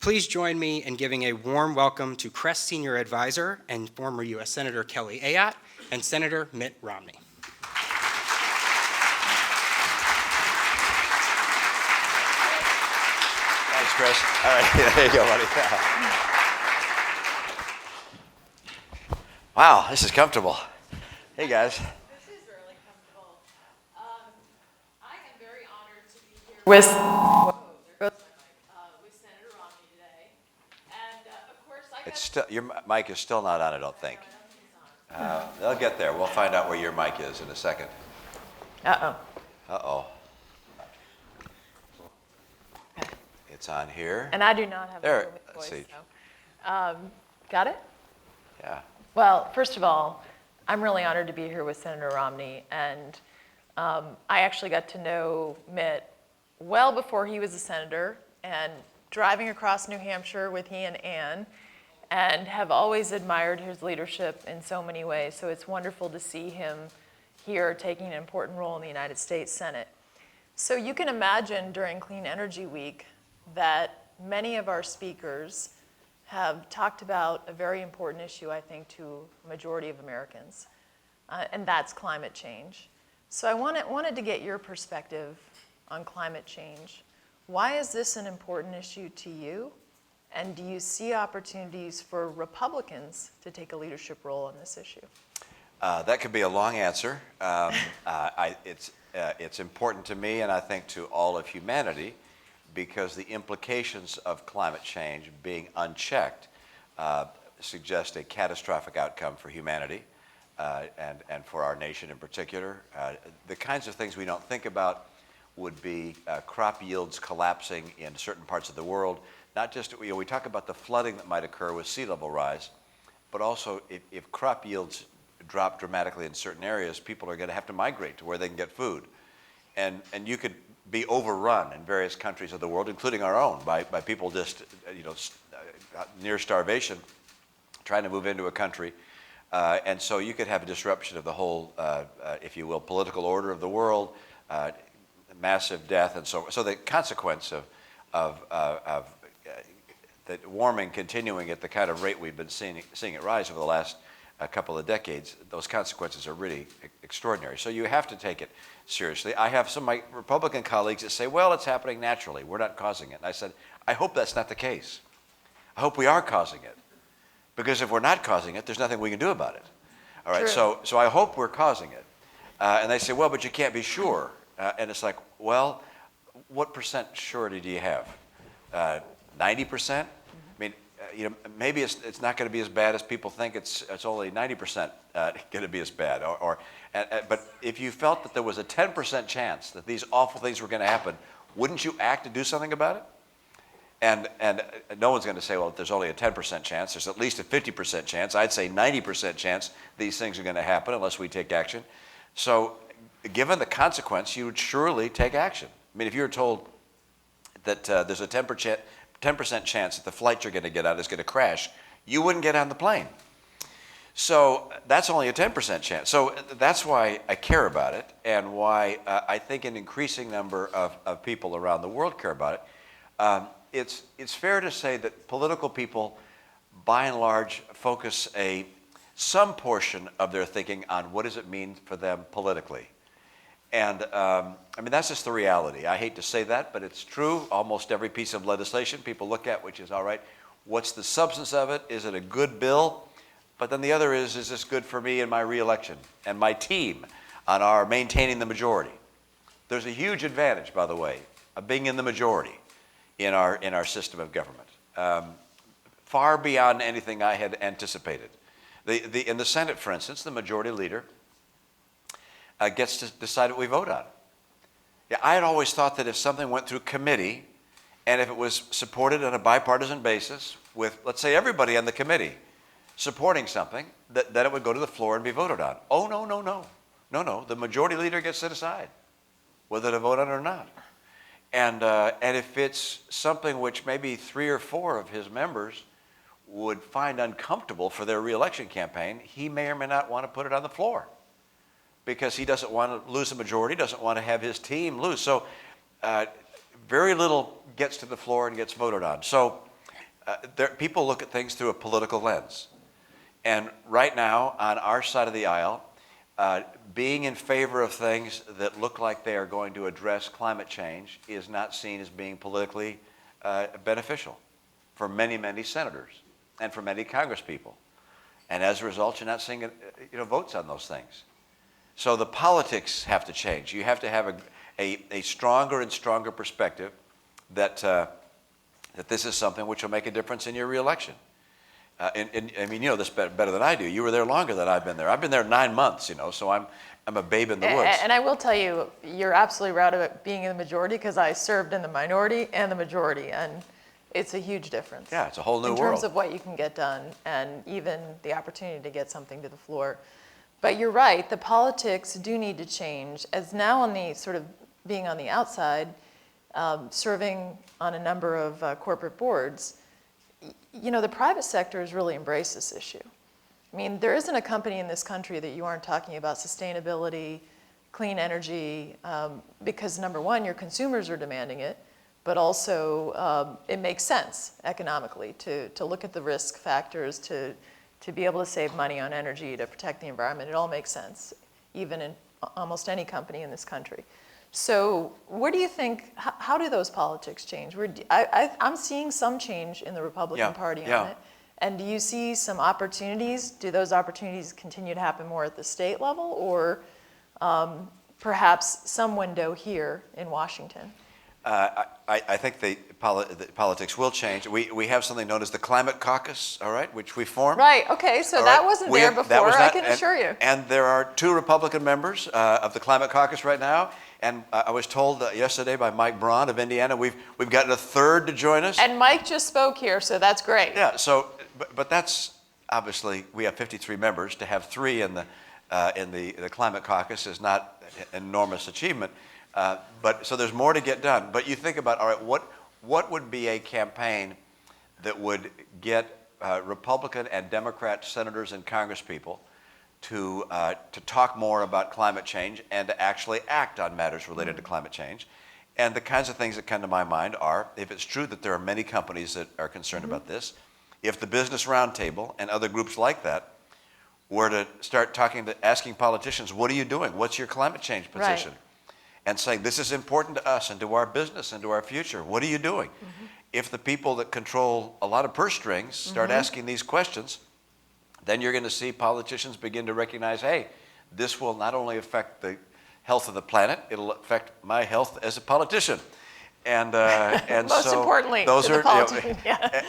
Please join me in giving a warm welcome to CRES Senior Advisor and former U.S. Senator Kelly Ayotte and Senator Mitt Romney. Thanks, Chris. All right, there you go, buddy. Wow, this is comfortable. Hey, guys. This is really comfortable. I am very honored to be here with Senator Romney today. And of course, It's still, your mic is still not on, I don't think. They'll get there. We'll find out where your mic is in a second. Uh-oh. Uh-oh. Okay. It's on here. And I do not have There, a with let's voice, see. so. Got it? Yeah. Well, first of all, I'm really honored to be here with Senator Romney, and I actually got to know Mitt well before he was a senator, and driving across New Hampshire with he and Ann, and have always admired his leadership in so many ways. So it's wonderful to see him here taking an important role in the United States Senate. So you can imagine during Clean Energy Week that many of our speakers have talked about a very important issue, I think, to a majority of Americans, and that's climate change. So I wanted to get your perspective on climate change. Why is this an important issue to you? And do you see opportunities for Republicans to take a leadership role on this issue? That could be a long answer. It's important to me, and I think to all of humanity, because the implications of climate change being unchecked suggest a catastrophic outcome for humanity and for our nation in particular. The kinds of things we don't think about would be crop yields collapsing in certain parts of the world. Not just, we talk about the flooding that might occur with sea level rise, but also if crop yields drop dramatically in certain areas, people are going to have to migrate to where they can get food. And you could be overrun in various countries of the world, including our own, by people just near starvation, trying to move into a country. And so you could have a disruption of the whole, if you will, political order of the world, massive death, and so the consequence of the warming continuing at the kind of rate we've been seeing it rise over the last couple of decades, those consequences are really extraordinary. So you have to take it seriously. I have some of my Republican colleagues that say, well, it's happening naturally. We're not causing it. And I said, I hope that's not the case. I hope we are causing it. Because if we're not causing it, there's nothing we can do about it. All right, so I hope we're causing it. And they say, well, but you can't be sure. And it's like, well, what percent surety do you have? 90%? I mean, maybe it's not going to be as bad as people think. It's only 90% going to be as bad. But if you felt that there was a 10% chance that these awful things were going to happen, wouldn't you act to do something about it? And no one's going to say, well, if there's only a 10% chance, there's at least a 50% chance. I'd say 90% chance these things are going to happen unless we take action. So given the consequence, you would surely take action. I mean, if you were told that there's a 10% chance that the flight you're going to get on is going to crash, you wouldn't get on the plane. So that's only a 10% chance. So that's why I care about it, and why I think an increasing number of people around the world care about it. It's fair to say that political people, by and large, focus some portion of their thinking on what does it mean for them politically. And I mean, that's just the reality. I hate to say that, but it's true. Almost every piece of legislation people look at, which is all right, what's the substance of it? Is it a good bill? But then the other is this good for me and my reelection and my team on our maintaining the majority? There's a huge advantage, by the way, of being in the majority in our system of government, far beyond anything I had anticipated. In the Senate, for instance, the majority leader gets to decide what we vote on. Yeah, I had always thought that if something went through committee, and if it was supported on a bipartisan basis with, let's say, everybody on the committee supporting something, that it would go to the floor and be voted on. Oh, no. The majority leader gets to decide whether to vote on it or not. And if it's something which maybe 3 or 4 of his members would find uncomfortable for their reelection campaign, he may or may not want to put it on the floor, because he doesn't want to lose a majority, doesn't want to have his team lose. So very little gets to the floor and gets voted on. So people look at things through a political lens. And right now, on our side of the aisle, being in favor of things that look like they are going to address climate change is not seen as being politically beneficial for many, many senators and for many congresspeople. And as a result, you're not seeing votes on those things. So the politics have to change. You have to have a stronger and stronger perspective that this is something which will make a difference in your reelection. And I mean, you know this better than I do. You were there longer than I've been there. I've been there 9 months, so I'm a babe in the woods. And I will tell you, you're absolutely right about being in the majority, because I served in the minority and the majority, and it's a huge difference. Yeah, it's a whole new world. In terms of what you can get done, and even the opportunity to get something to the floor. But you're right, the politics do need to change. As now on the sort of being on the outside, serving on a number of corporate boards, the private sector has really embraced this issue. I mean, there isn't a company in this country that you aren't talking about sustainability, clean energy, because number one, your consumers are demanding it, but also it makes sense economically to look at the risk factors, to be able to save money on energy, to protect the environment. It all makes sense, even in almost any company in this country. So what do you think, how do those politics change? I'm seeing some change in the Republican Party on it. And do you see some opportunities? Do those opportunities continue to happen more at the state level, or perhaps some window here in Washington? I think the politics will change. We have something known as the Climate Caucus, all right, which we formed. Right, okay, so that wasn't there before, I can assure you. And there are 2 Republican members of the Climate Caucus right now. And I was told yesterday by Mike Braun of Indiana, we've gotten a 3rd to join us. And Mike just spoke here, so that's great. Yeah, but that's obviously, we have 53 members. To have 3 in the Climate Caucus is not an enormous achievement. So there's more to get done. But you think about, all right, what would be a campaign that would get Republican and Democrat senators and congresspeople to talk more about climate change and to actually act on matters related to climate change? And the kinds of things that come to my mind are, if it's true that there are many companies that are concerned about this, if the Business Roundtable and other groups like that were to start asking politicians, what are you doing? What's your climate change position? Right. And saying, this is important to us and to our business and to our future. What are you doing? If the people that control a lot of purse strings start asking these questions, then you're going to see politicians begin to recognize, hey, this will not only affect the health of the planet, it'll affect my health as a politician. And Most so importantly, those to the are, politician,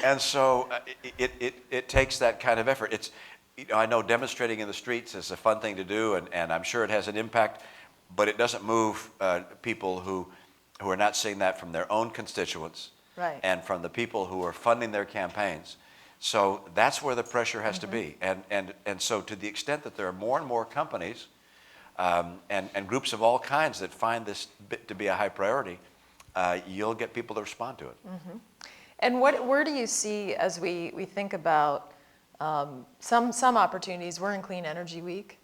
and so it takes that kind of effort. It's, I know demonstrating in the streets is a fun thing to do, and I'm sure it has an impact, but it doesn't move people who are not seeing that from their own constituents, right, and from the people who are funding their campaigns. So that's where the pressure has to be. And so to the extent that there are more and more companies and groups of all kinds that find this to be a high priority, you'll get people to respond to it. And where do you see, as we think about some opportunities? We're in Clean Energy Week,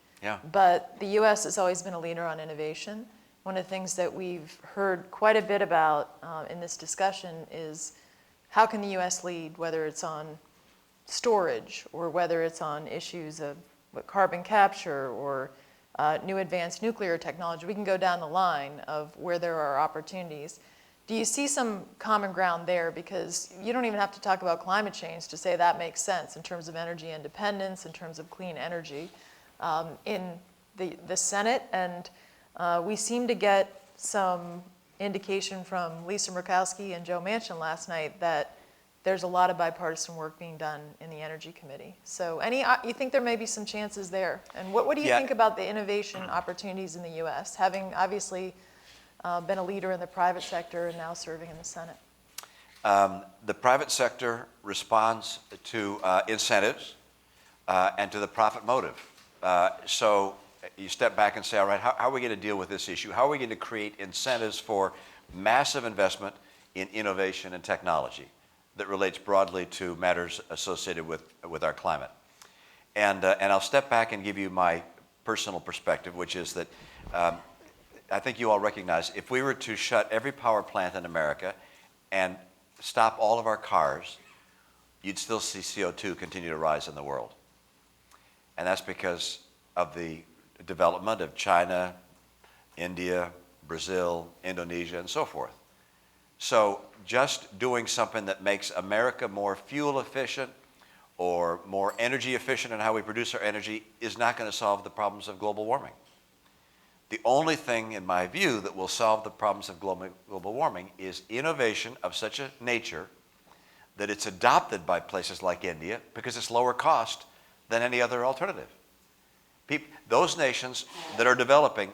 but the U.S. has always been a leader on innovation. One of the things that we've heard quite a bit about in this discussion is how can the U.S. lead, whether it's on storage or whether it's on issues of carbon capture or new advanced nuclear technology. We can go down the line of where there are opportunities. Do you see some common ground there? Because you don't even have to talk about climate change to say that makes sense in terms of energy independence, in terms of clean energy. In the Senate, and we seem to get some indication from Lisa Murkowski and Joe Manchin last night that there's a lot of bipartisan work being done in the Energy Committee. So you think there may be some chances there? And what do you think about the innovation opportunities in the U.S., having obviously been a leader in the private sector and now serving in the Senate? The private sector responds to incentives and to the profit motive. So you step back and say, all right, how are we going to deal with this issue? How are we going to create incentives for massive investment in innovation and technology that relates broadly to matters associated with our climate? And I'll step back and give you my personal perspective, which is that I think you all recognize if we were to shut every power plant in America and stop all of our cars, you'd still see CO2 continue to rise in the world. And that's because of the development of China, India, Brazil, Indonesia, and so forth. So just doing something that makes America more fuel efficient or more energy efficient in how we produce our energy is not going to solve the problems of global warming. The only thing, in my view, that will solve the problems of global warming is innovation of such a nature that it's adopted by places like India because it's lower cost than any other alternative. Those nations that are developing,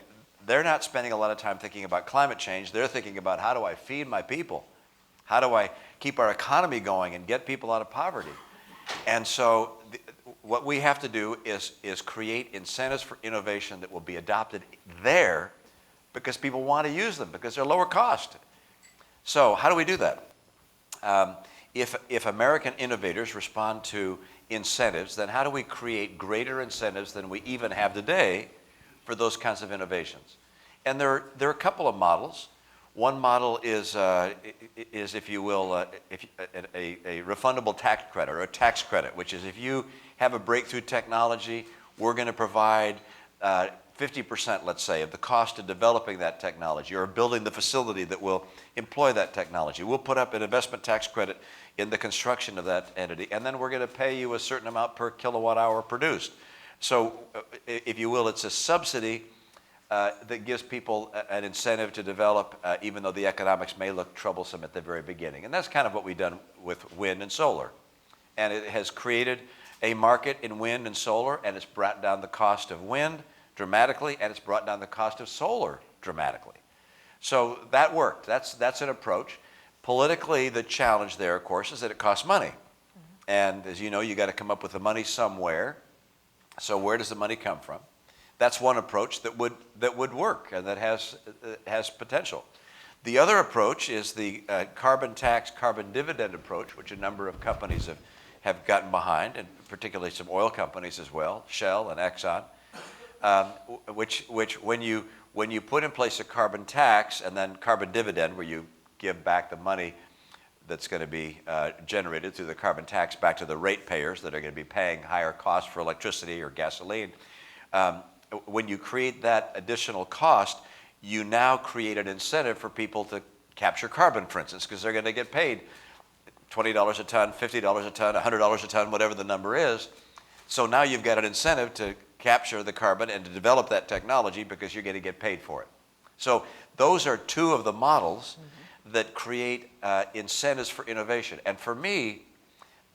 they're not spending a lot of time thinking about climate change. They're thinking about, how do I feed my people? How do I keep our economy going and get people out of poverty? And so what we have to do is create incentives for innovation that will be adopted there because people want to use them, because they're lower cost. So how do we do that? If American innovators respond to incentives, then how do we create greater incentives than we even have today for those kinds of innovations? And there are a couple of models. One model is if you will, a refundable tax credit, or a tax credit, which is if you have a breakthrough technology, we're going to provide 50%, let's say, of the cost of developing that technology or building the facility that will employ that technology. We'll put up an investment tax credit in the construction of that entity, and then we're going to pay you a certain amount per kilowatt hour produced. So, if you will, it's a subsidy that gives people an incentive to develop, even though the economics may look troublesome at the very beginning. And that's kind of what we've done with wind and solar. And it has created a market in wind and solar, and it's brought down the cost of wind dramatically, and it's brought down the cost of solar dramatically. So that worked. That's an approach. Politically, the challenge there, of course, is that it costs money. Mm-hmm. And as you know, you got to come up with the money somewhere. So where does the money come from? That's one approach that would work and that has potential. The other approach is the carbon tax, carbon dividend approach, which a number of companies have gotten behind, and particularly some oil companies as well, Shell and Exxon, which when you put in place a carbon tax and then carbon dividend, where you give back the money that's going to be generated through the carbon tax back to the ratepayers that are going to be paying higher costs for electricity or gasoline. When you create that additional cost, you now create an incentive for people to capture carbon, for instance, because they're going to get paid $20 a ton, $50 a ton, $100 a ton, whatever the number is. So now you've got an incentive to capture the carbon and to develop that technology because you're going to get paid for it. So those are two of the models that create incentives for innovation. And for me,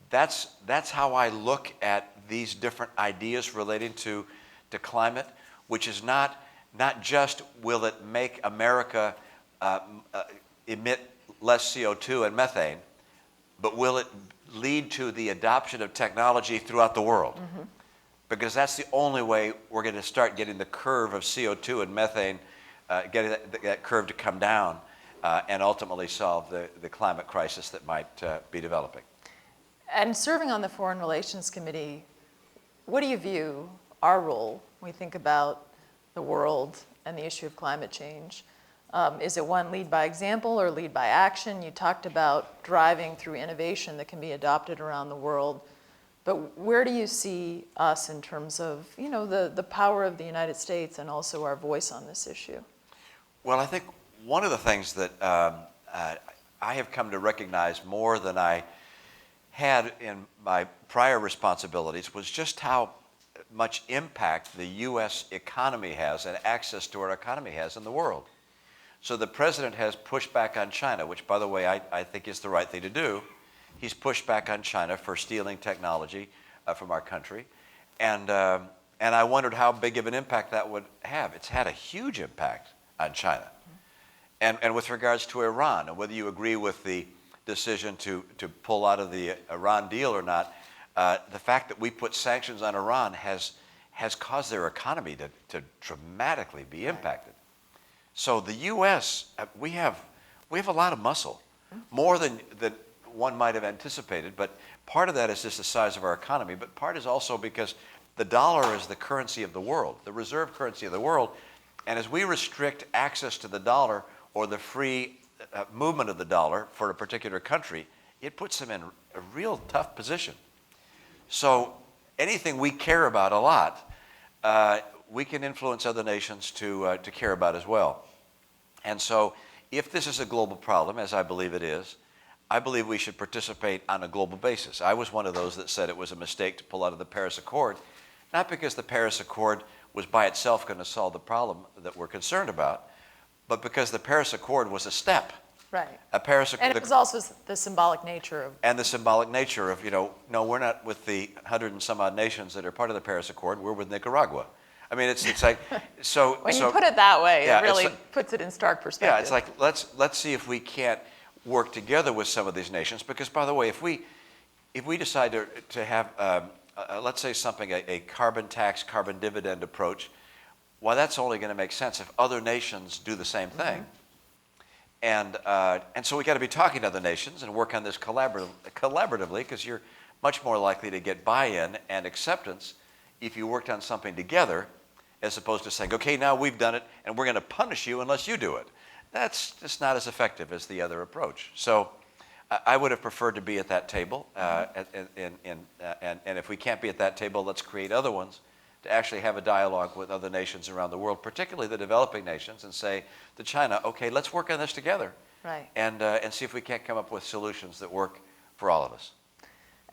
that's how I look at these different ideas relating to climate, which is not just will it make America emit less CO2 and methane, but will it lead to the adoption of technology throughout the world? Mm-hmm. Because that's the only way we're going to start getting the curve of CO2 and methane, getting that curve to come down and ultimately solve the climate crisis that might be developing. And serving on the Foreign Relations Committee, what do you view our role when we think about the world and the issue of climate change? Is it one, lead by example or lead by action? You talked about driving through innovation that can be adopted around the world. But where do you see us in terms of, the power of the United States and also our voice on this issue? Well, I think one of the things that I have come to recognize more than I had in my prior responsibilities was just how much impact the U.S. economy has and access to our economy has in the world. So the president has pushed back on China, which, by the way, I think is the right thing to do. He's pushed back on China for stealing technology from our country. And I wondered how big of an impact that would have. It's had a huge impact on China. And with regards to Iran, and whether you agree with the decision to pull out of the Iran deal or not, the fact that we put sanctions on Iran has caused their economy to dramatically be impacted. So the U.S., we have a lot of muscle, more than one might have anticipated, but part of that is just the size of our economy, but part is also because the dollar is the currency of the world, the reserve currency of the world, and as we restrict access to the dollar or the free movement of the dollar for a particular country, it puts them in a real tough position. So anything we care about a lot, we can influence other nations to care about as well. And so if this is a global problem, as I believe it is, I believe we should participate on a global basis. I was one of those that said it was a mistake to pull out of the Paris Accord, not because the Paris Accord was by itself going to solve the problem that we're concerned about, but because the Paris Accord was a step. Right. And it was also the symbolic nature of... And the symbolic nature of, no, we're not with the 100 and some odd nations that are part of the Paris Accord, we're with Nicaragua. I mean, it's like, so... When you put it that way, yeah, it really puts it in stark perspective. Yeah, it's like, let's see if we can't work together with some of these nations, because, by the way, if we decide to have, let's say something, a carbon tax, carbon dividend approach, well, that's only going to make sense if other nations do the same thing. And so we got to be talking to other nations and work on this collaboratively, because you're much more likely to get buy-in and acceptance if you worked on something together, as opposed to saying, okay, now we've done it and we're going to punish you unless you do it. That's just not as effective as the other approach. So I would have preferred to be at that table, and if we can't be at that table, let's create other ones to actually have a dialogue with other nations around the world, particularly the developing nations, and say to China, okay, let's work on this together, right, and see if we can't come up with solutions that work for all of us.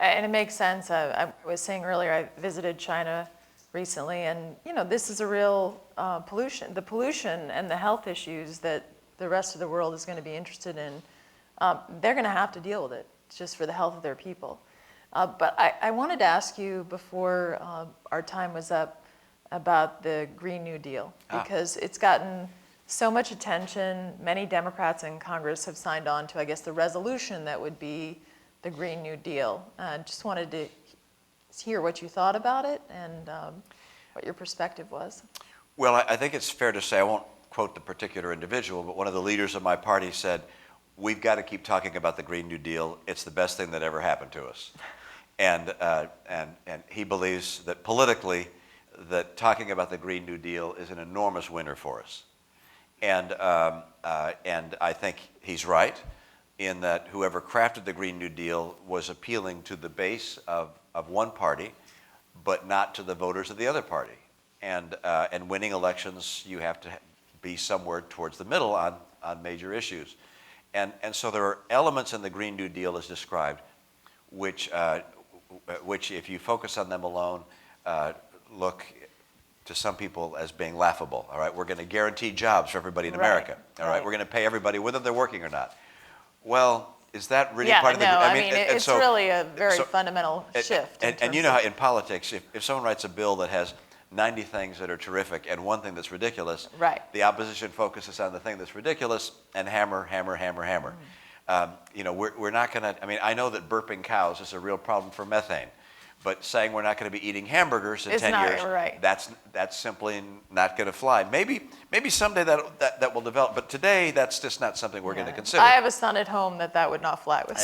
And it makes sense. I was saying earlier, I visited China recently, and this is a real pollution. The pollution and the health issues that the rest of the world is going to be interested in, they're going to have to deal with it, just for the health of their people. But I wanted to ask you before our time was up about the Green New Deal, because it's gotten so much attention. Many Democrats in Congress have signed on to, I guess, the resolution that would be the Green New Deal. Just wanted to hear what you thought about it and what your perspective was. Well, I think it's fair to say, I won't quote the particular individual, but one of the leaders of my party said, we've got to keep talking about the Green New Deal. It's the best thing that ever happened to us. And he believes that politically, that talking about the Green New Deal is an enormous winner for us. And I think he's right in that whoever crafted the Green New Deal was appealing to the base of one party, but not to the voters of the other party. And winning elections, you have to be somewhere towards the middle on major issues. And so there are elements in the Green New Deal as described, which if you focus on them alone, look to some people as being laughable. All right, we're going to guarantee jobs for everybody in America. All right, we're going to pay everybody whether they're working or not. Well, is that really part of the? I mean, it's really a very fundamental shift. And you know how in politics, if someone writes a bill that has 90 things that are terrific and one thing that's ridiculous, right, the opposition focuses on the thing that's ridiculous and hammer, hammer, hammer, hammer. We're not going to, I mean, I know that burping cows is a real problem for methane, but saying we're not going to be eating hamburgers in 10 years, right, that's simply not going to fly. Maybe someday that will develop, but today that's just not something we're going to consider. I have a son at home that would not fly with.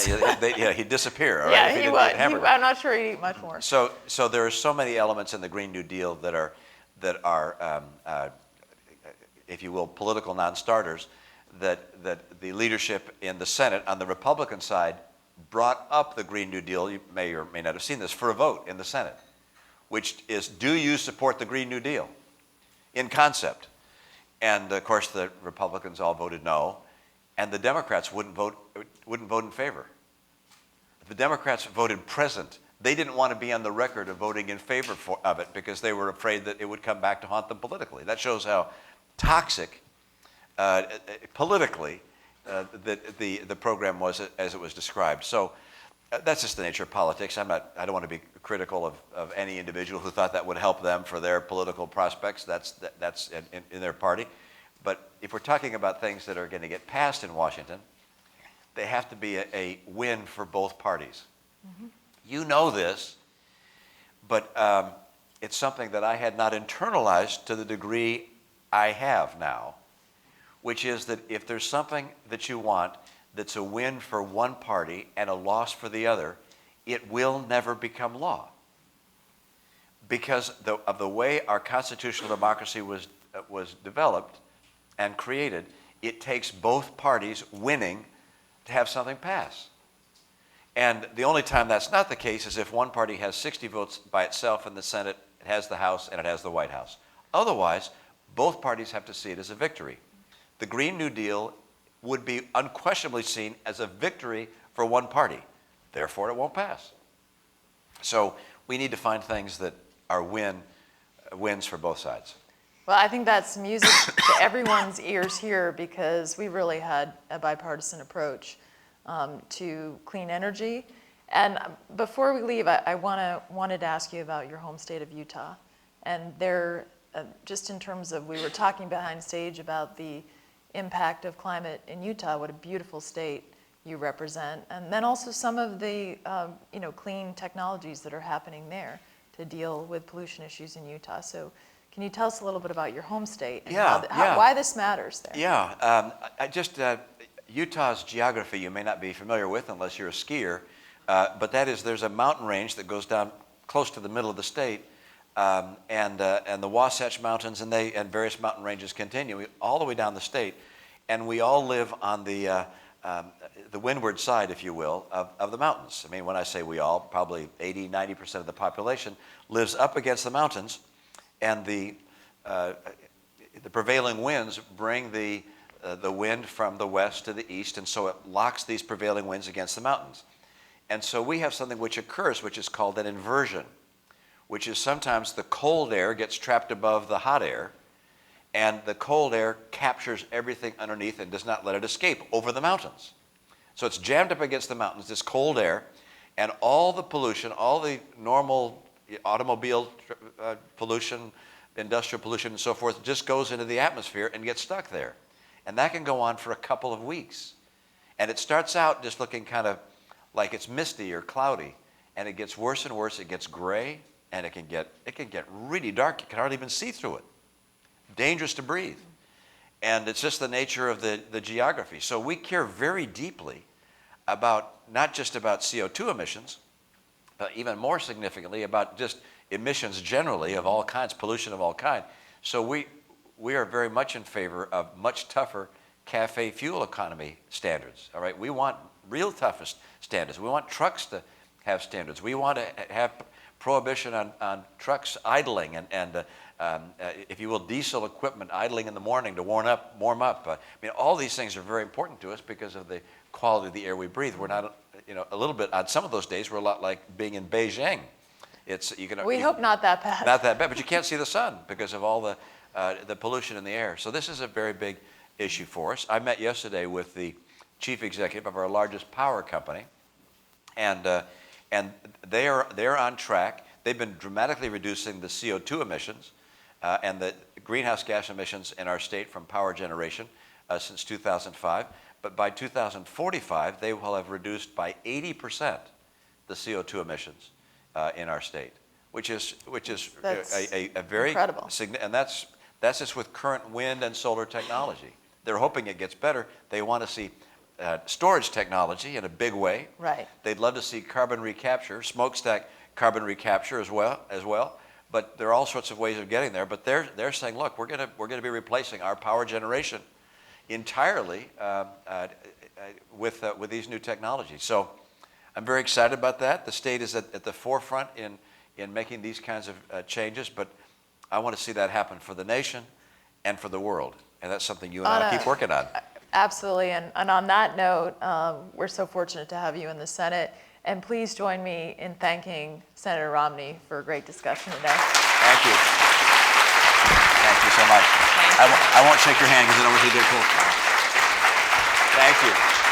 He'd disappear, all right? Yeah, he would. I'm not sure he'd eat much more. So there are so many elements in the Green New Deal that are if you will, political non-starters, that the leadership in the Senate on the Republican side brought up the Green New Deal, you may or may not have seen this, for a vote in the Senate, which is, do you support the Green New Deal in concept? And of course the Republicans all voted no, and the Democrats wouldn't vote in favor. The Democrats voted present. They didn't want to be on the record of voting in favor of it because they were afraid that it would come back to haunt them politically. That shows how toxic politically the program was as it was described. So that's just the nature of politics. I don't want to be critical of any individual who thought that would help them for their political prospects. That's in their party. But if we're talking about things that are going to get passed in Washington, they have to be a win for both parties. Mm-hmm. You know this, but it's something that I had not internalized to the degree I have now, which is that if there's something that you want that's a win for one party and a loss for the other, it will never become law. Because of the way our constitutional democracy was developed and created, it takes both parties winning to have something pass. And the only time that's not the case is if one party has 60 votes by itself in the Senate, it has the House, and it has the White House. Otherwise, both parties have to see it as a victory. The Green New Deal would be unquestionably seen as a victory for one party. Therefore, it won't pass. So we need to find things that are wins for both sides. Well, I think that's music to everyone's ears here because we really had a bipartisan approach to clean energy. And before we leave, I wanted to ask you about your home state of Utah. And there, just in terms of, we were talking behind stage about the impact of climate in Utah, what a beautiful state you represent, and then also some of the clean technologies that are happening there to deal with pollution issues in Utah. So can you tell us a little bit about your home state and why this matters there? Yeah, Utah's geography you may not be familiar with unless you're a skier, but that is there's a mountain range that goes down close to the middle of the state, and the Wasatch Mountains and various mountain ranges continue all the way down the state, and we all live on the windward side, if you will, of the mountains. I mean, when I say we all, probably 80–90% of the population lives up against the mountains, and the prevailing winds bring the wind from the west to the east, and so it locks these prevailing winds against the mountains. And so we have something which occurs, which is called an inversion, which is sometimes the cold air gets trapped above the hot air, and the cold air captures everything underneath and does not let it escape over the mountains. So it's jammed up against the mountains, this cold air, and all the pollution, all the normal automobile pollution, industrial pollution and so forth, just goes into the atmosphere and gets stuck there. And that can go on for a couple of weeks. And it starts out just looking kind of like it's misty or cloudy, and it gets worse and worse. It gets gray, and it can get really dark. You can hardly even see through it. Dangerous to breathe. And it's just the nature of the geography. So we care very deeply about not just about CO2 emissions, but even more significantly about just emissions generally of all kinds, pollution of all kinds. So we are very much in favor of much tougher CAFE fuel economy standards. All right, we want real toughest standards. We want trucks to have standards. We want to have prohibition on trucks idling and if you will, diesel equipment idling in the morning to warm up. I mean, all these things are very important to us because of the quality of the air we breathe. We're not, a little bit, on some of those days, we're a lot like being in Beijing. We hope not that bad. Not that bad, but you can't see the sun because of all the pollution in the air. So this is a very big issue for us. I met yesterday with the chief executive of our largest power company, and they're on track. They've been dramatically reducing the CO2 emissions and the greenhouse gas emissions in our state from power generation since 2005. But by 2045, they will have reduced by 80% the CO2 emissions in our state, which is a very incredible. And that's just with current wind and solar technology. They're hoping it gets better. They want to see storage technology in a big way. Right. They'd love to see carbon recapture, smokestack carbon recapture as well. But there are all sorts of ways of getting there. But they're saying, look, we're going to be replacing our power generation entirely with these new technologies. So I'm very excited about that. The state is at the forefront in making these kinds of changes. But I want to see that happen for the nation and for the world. And that's something you and I keep working on. Absolutely. And on that note, we're so fortunate to have you in the Senate. And please join me in thanking Senator Romney for a great discussion today. Thank you. Thank you so much. I won't shake your hand because I don't want you to get cold. Thank you.